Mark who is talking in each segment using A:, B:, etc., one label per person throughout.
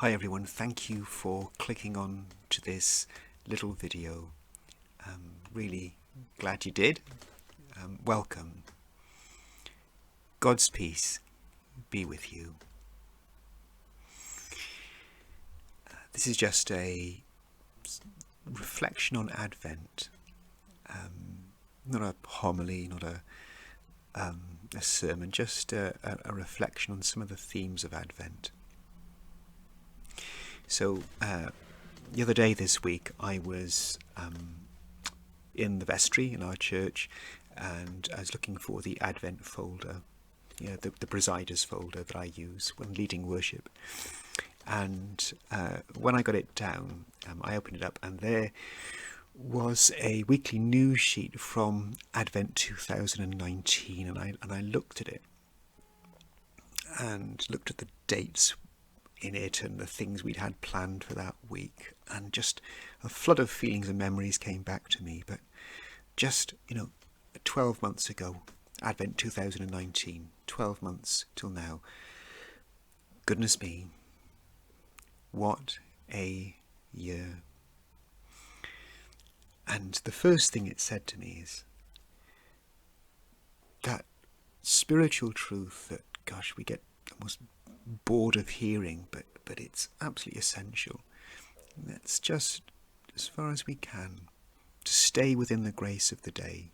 A: Hi everyone, thank you for clicking on to this little video. Really glad you did. Welcome. God's peace be with you. This is just a reflection on Advent, not a homily, not a sermon, just a reflection on some of the themes of Advent. So the other day this week I was in the vestry in our church, and I was looking for the Advent folder, the presider's folder that I use when leading worship. And when I got it down, I opened it up, and there was a weekly news sheet from Advent 2019, and I looked at it and looked at the dates in it and the things we'd had planned for that week, and just a flood of feelings and memories came back to me. But just 12 months ago, Advent 2019, 12 months till now, goodness me, what a year. And the first thing it said to me is that spiritual truth that, gosh, we get almost bored of hearing, but it's absolutely essential. Let's just, as far as we can, to stay within the grace of the day.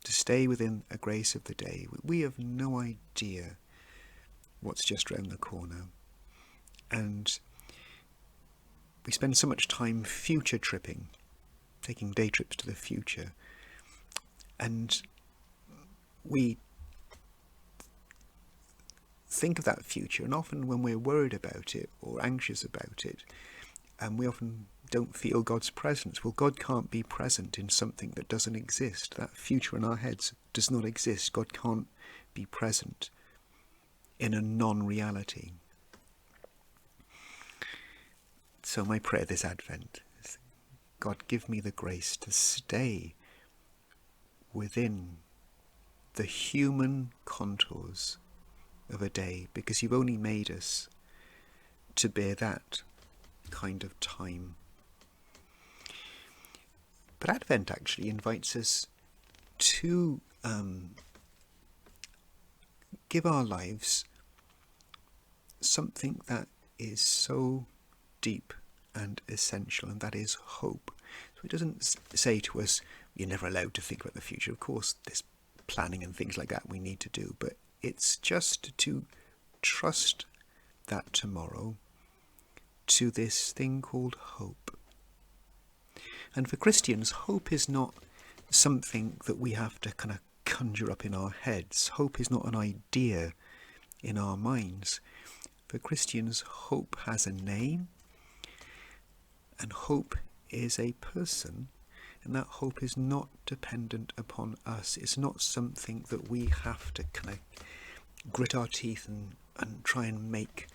A: To stay within a grace of the day. We have no idea what's just around the corner. And we spend so much time future tripping, taking day trips to the future. And we think of that future, and often when we're worried about it or anxious about it, we often don't feel God's presence. Well, God can't be present in something that doesn't exist. That future in our heads does not exist. God can't be present in a non-reality. So my prayer this Advent is, God, give me the grace to stay within the human contours of a day, because you've only made us to bear that kind of time. But Advent actually invites us to give our lives something that is so deep and essential, and that is hope. So it doesn't say to us, you're never allowed to think about the future. Of course, there's planning and things like that we need to do, but it's just to trust that tomorrow to this thing called hope. And for Christians, hope is not something that we have to kind of conjure up in our heads. Hope is not an idea in our minds. For Christians, hope has a name, and hope is a person, and that hope is not dependent upon us. It's not something that we have to kind of grit our teeth and try and make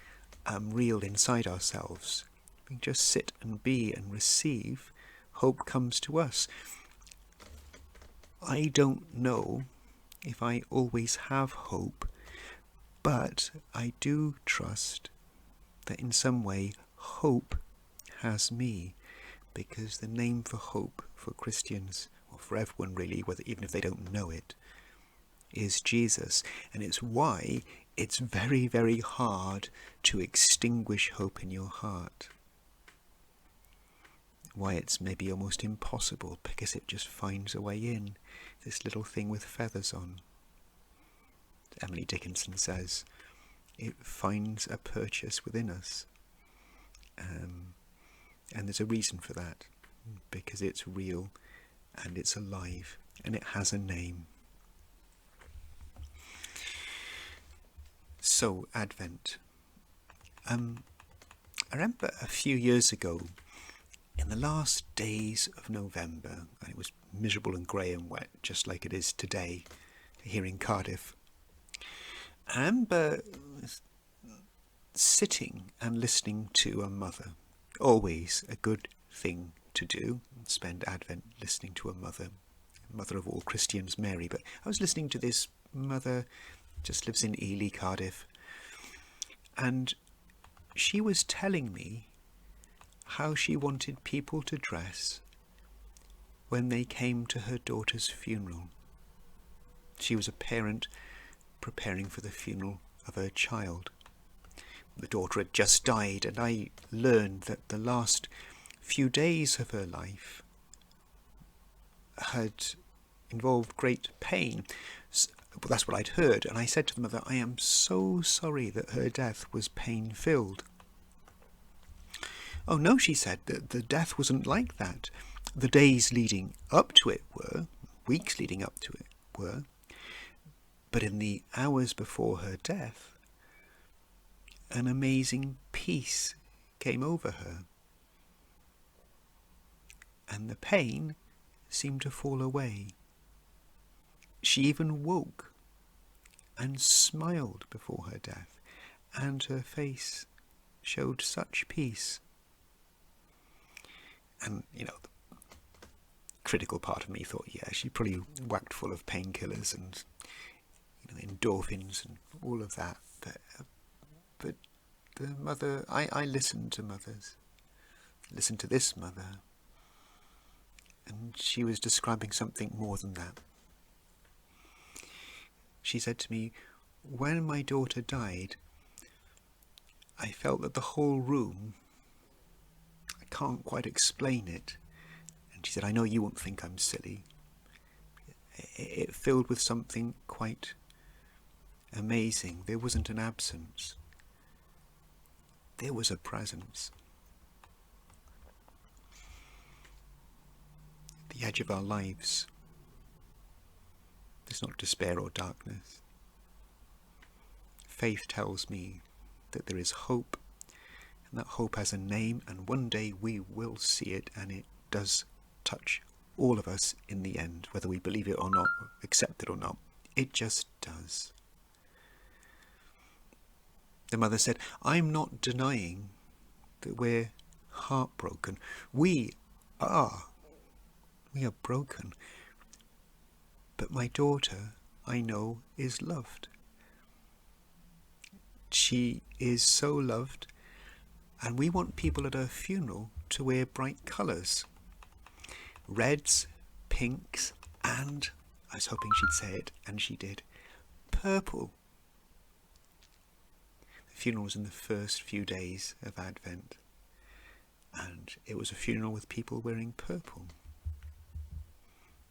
A: real inside ourselves. We just sit and be and receive. Hope comes to us. I don't know if I always have hope, but I do trust that in some way hope has me, because the name for hope for Christians, or for everyone really, even if they don't know it, is Jesus. And it's why it's very, very hard to extinguish hope in your heart. Why it's maybe almost impossible, because it just finds a way in, this little thing with feathers on. Emily Dickinson says it finds a purchase within us. And there's a reason for that, because it's real and it's alive and it has a name. So, Advent. I remember a few years ago, in the last days of November, and it was miserable and grey and wet, just like it is today here in Cardiff. I remember sitting and listening to a mother. Always a good thing to do, spend Advent listening to a mother of all Christians, Mary. But I was listening to this mother, just lives in Ely, Cardiff, and she was telling me how she wanted people to dress when they came to her daughter's funeral. She was a parent preparing for the funeral of her child. The daughter had just died, and I learned that the last few days of her life had involved great pain. That's what I'd heard, and I said to the mother, I am so sorry that her death was pain-filled. Oh no, she said, the death wasn't like that. The days leading up to it were, weeks leading up to it were, but in the hours before her death, an amazing peace came over her, and the pain seemed to fall away. She even woke and smiled before her death, and her face showed such peace. And, the critical part of me thought, yeah, she probably whacked full of painkillers and endorphins and all of that. But the mother, I listened to mothers, listened to this mother, and she was describing something more than that. She said to me, when my daughter died, I felt that the whole room, I can't quite explain it. And she said, I know you won't think I'm silly. It filled with something quite amazing. There wasn't an absence. There was a presence. At the edge of our lives, there's not despair or darkness. Faith tells me that there is hope, and that hope has a name, and one day we will see it, and it does touch all of us in the end, whether we believe it or not, accept it or not. It just does. The mother said, I'm not denying that we're heartbroken. We are broken. But my daughter, I know, is loved. She is so loved, and we want people at her funeral to wear bright colours. Reds, pinks, and, I was hoping she'd say it, and she did, purple. The funeral was in the first few days of Advent, and it was a funeral with people wearing purple.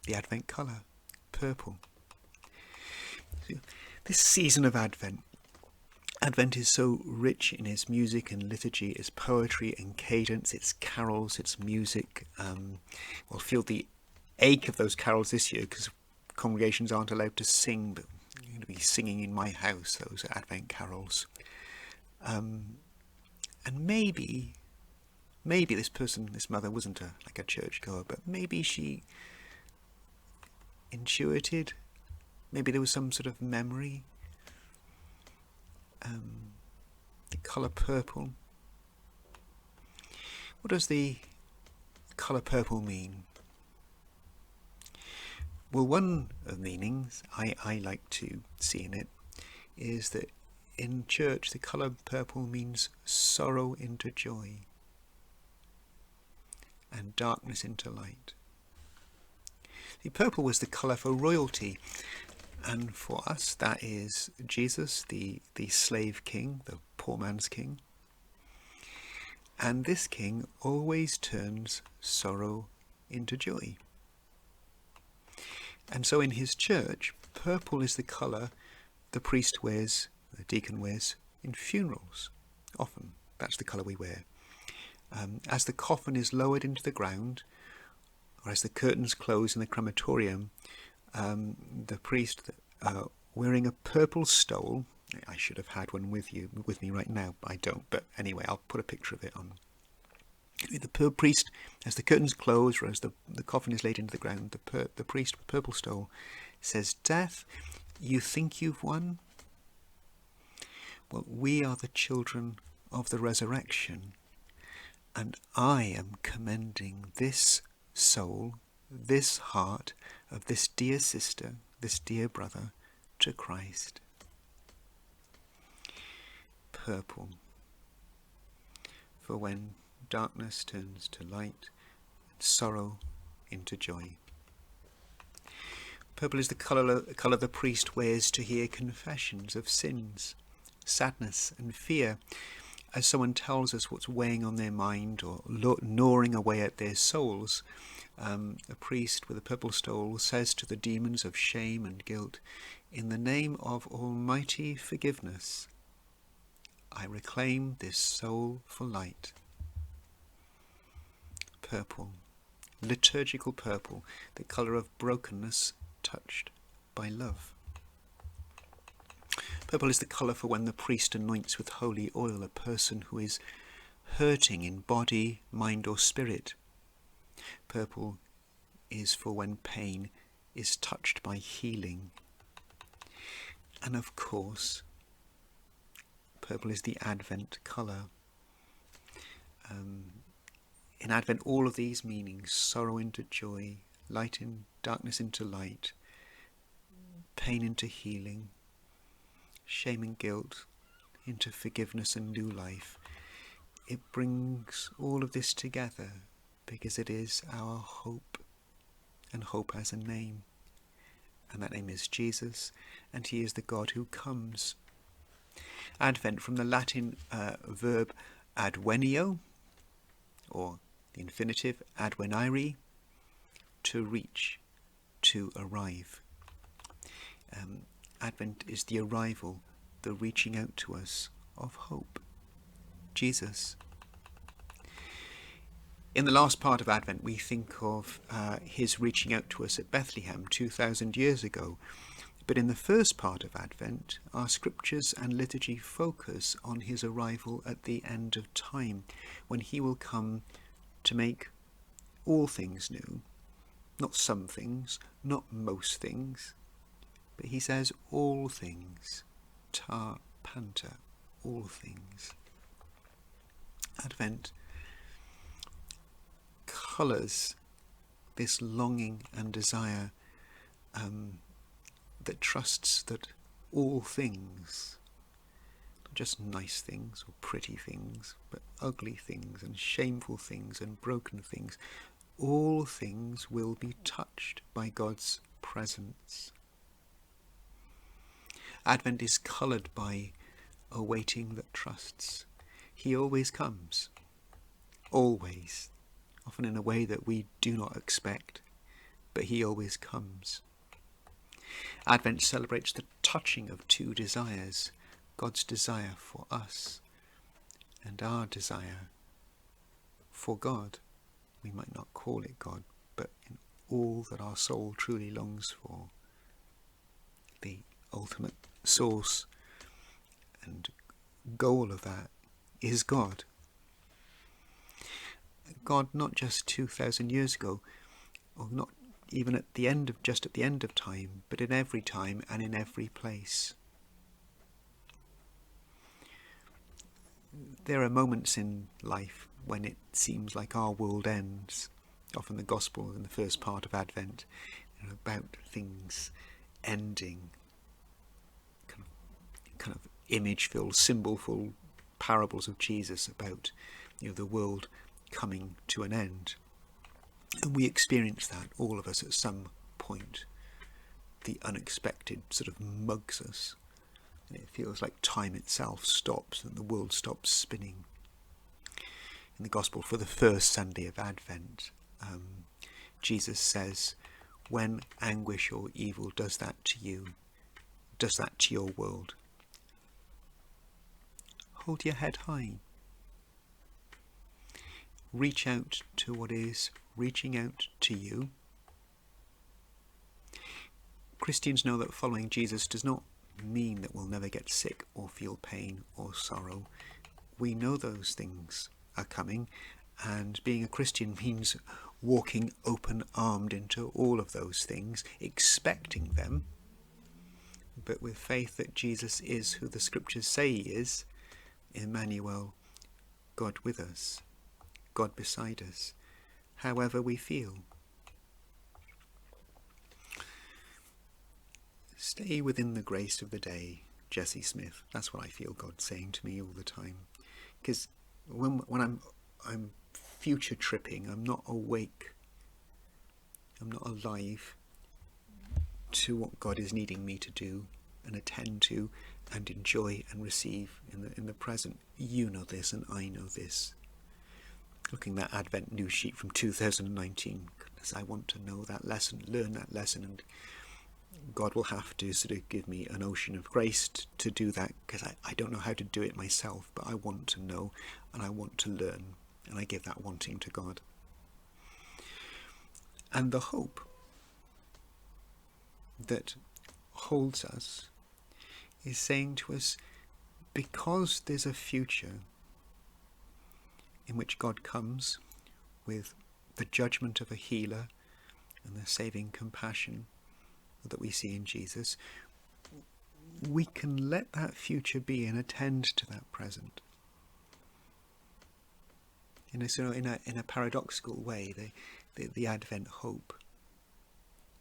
A: The Advent colour, purple. This season of Advent is so rich in its music and liturgy, its poetry and cadence, its carols, its music. We'll feel the ache of those carols this year because congregations aren't allowed to sing, but you're going to be singing in my house, those Advent carols. And maybe this mother wasn't like a churchgoer, but maybe she intuited, maybe there was some sort of memory. The colour purple. What does the colour purple mean? Well, one of the meanings I like to see in it is that in church the colour purple means sorrow into joy and darkness into light. The purple was the colour for royalty, and for us that is Jesus, the slave king, the poor man's king. And this king always turns sorrow into joy. And so in his church, purple is the colour the priest wears, the deacon wears in funerals. Often that's the colour we wear. As the coffin is lowered into the ground, or as the curtains close in the crematorium, the priest wearing a purple stole. I should have had one with me right now, but I don't. But anyway, I'll put a picture of it on. The priest, as the curtains close, or as the coffin is laid into the ground, the priest with purple stole says, "Death, you think you've won? Well, we are the children of the resurrection, and I am commending this soul, this heart of this dear sister, this dear brother, to Christ." Purple. for when darkness turns to light and sorrow into joy. Purple is the colour the priest wears to hear confessions of sins, sadness and fear, as someone tells us what's weighing on their mind or gnawing away at their souls. A priest with a purple stole says to the demons of shame and guilt, "In the name of almighty forgiveness, I reclaim this soul for light." Purple, liturgical purple, the colour of brokenness touched by love. Purple is the colour for when the priest anoints with holy oil a person who is hurting in body, mind or spirit. Purple is for when pain is touched by healing. And of course, purple is the Advent colour. In Advent, all of these meanings, sorrow into joy, light in darkness into light, pain into healing, shame and guilt into forgiveness and new life. It brings all of this together because it is our hope, and hope has a name, and that name is Jesus, and he is the God who comes. Advent, from the Latin verb advenio, or the infinitive advenire, to reach, to arrive. Advent is the arrival, the reaching out to us of hope, Jesus. In the last part of Advent, we think of his reaching out to us at Bethlehem 2,000 years ago. But in the first part of Advent, our scriptures and liturgy focus on his arrival at the end of time, when he will come to make all things new. Not some things, not most things, but he says all things, ta panta, all things. Advent colours this longing and desire that trusts that all things, not just nice things or pretty things, but ugly things and shameful things and broken things, all things will be touched by God's presence. Advent is coloured by a waiting that trusts. He always comes, always, often in a way that we do not expect, but he always comes. Advent celebrates the touching of two desires, God's desire for us and our desire for God. We might not call it God, but in all that our soul truly longs for, the ultimate source and goal of that is God. God not just 2,000 years ago, or not even at the end of time, but in every time and in every place. There are moments in life when it seems like our world ends. Often the Gospel in the first part of Advent, about things ending, kind of image-filled, symbol-filled parables of Jesus about the world coming to an end. And we experience that, all of us, at some point. The unexpected sort of mugs us, and it feels like time itself stops and the world stops spinning. In the Gospel for the first Sunday of Advent, Jesus says, when anguish or evil does that to you, does that to your world, hold your head high. Reach out to what is reaching out to you. Christians know that following Jesus does not mean that we'll never get sick or feel pain or sorrow. We know those things are coming, and being a Christian means walking open-armed into all of those things, expecting them, but with faith that Jesus is who the scriptures say he is, Emmanuel, God with us, God beside us, however we feel. Stay within the grace of the day, Jesse Smith. That's what I feel God saying to me all the time. Because when I'm future tripping, I'm not awake, I'm not alive to what God is needing me to do and attend to and enjoy and receive in the present. You know this, and I know this. Looking at that Advent news sheet from 2019, goodness, I want to know that lesson, learn that lesson, and God will have to sort of give me an ocean of grace to do that, because I don't know how to do it myself, but I want to know and I want to learn, and I give that wanting to God. And the hope that holds us is saying to us, because there's a future in which God comes with the judgment of a healer and the saving compassion that we see in Jesus, we can let that future be and attend to that present. In a paradoxical way, the Advent hope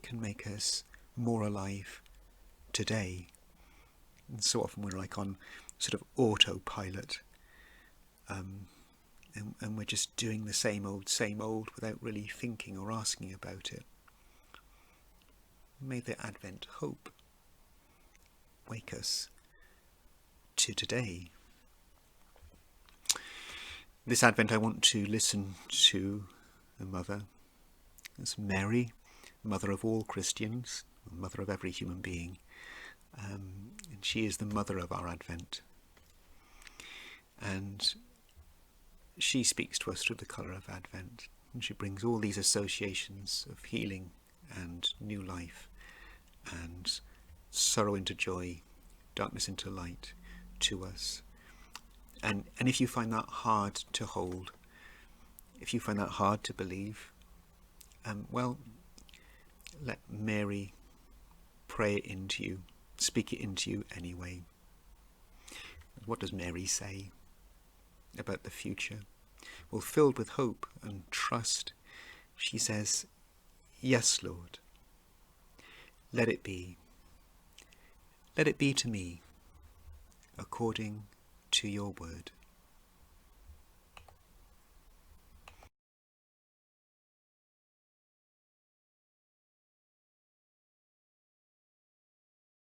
A: can make us more alive today. And so often we're like on sort of autopilot, and we're just doing the same old without really thinking or asking about it. May the Advent hope wake us to today. This Advent I want to listen to the mother. It's Mary, mother of all Christians, mother of every human being. And she is the mother of our Advent. And she speaks to us through the colour of Advent. And she brings all these associations of healing and new life and sorrow into joy, darkness into light to us. And if you find that hard to hold, if you find that hard to believe, well, let Mary pray it into you, speak it into you anyway. What does Mary say about the future? Well, filled with hope and trust, she says, "Yes, Lord, let it be. Let it be to me according to your word."